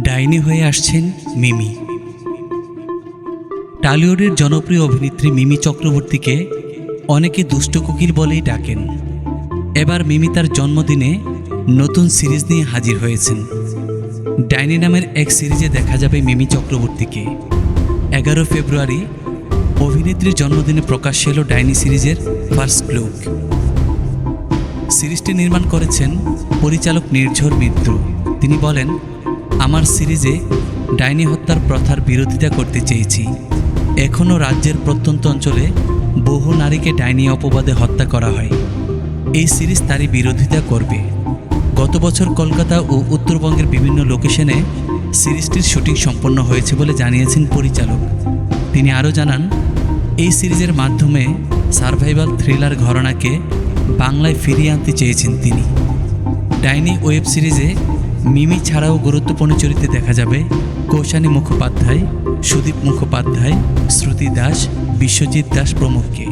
ডাইনি হয়ে আসছেন মিমি। টলিউডের জনপ্রিয় অভিনেত্রী মিমি চক্রবর্তীকে অনেকে দুষ্ট কোকিল বলেই ডাকেন। এবার মিমি তার জন্মদিনে নতুন সিরিজ নিয়ে হাজির হয়েছেন। ডাইনি নামের এক সিরিজে দেখা যাবে মিমি চক্রবর্তীকে। 11 ফেব্রুয়ারি অভিনেত্রীর জন্মদিনে প্রকাশ্যে এলো ডাইনি সিরিজের ফার্স্ট লুক। সিরিজটি নির্মাণ করেছেন পরিচালক নির্ঝর মিত্র। তিনি বলেন, আমার সিরিজে ডাইনি হত্যার প্রথার বিরোধিতা করতে চেয়েছি। এখনও রাজ্যের প্রত্যন্ত অঞ্চলে বহু নারীকে ডাইনি অপবাদে হত্যা করা হয়। এই সিরিজ তারই বিরোধিতা করবে। গত বছর কলকাতা ও উত্তরবঙ্গের বিভিন্ন লোকেশনে সিরিজটির শুটিং সম্পন্ন হয়েছে বলে জানিয়েছেন পরিচালক। তিনি আরও জানান, এই সিরিজের মাধ্যমে সার্ভাইভাল থ্রিলার ঘরানাকে বাংলায় ফিরিয়ে আনতে চেয়েছেন তিনি। ডাইনি ওয়েব সিরিজে মিমি ছাড়াও গুরুত্বপূর্ণ চরিত্রে দেখা যাবে কৌশানী মুখোপাধ্যায়, সুদীপ মুখোপাধ্যায়, শ্রুতি দাস, বিশ্বজিৎ দাস প্রমুখকে।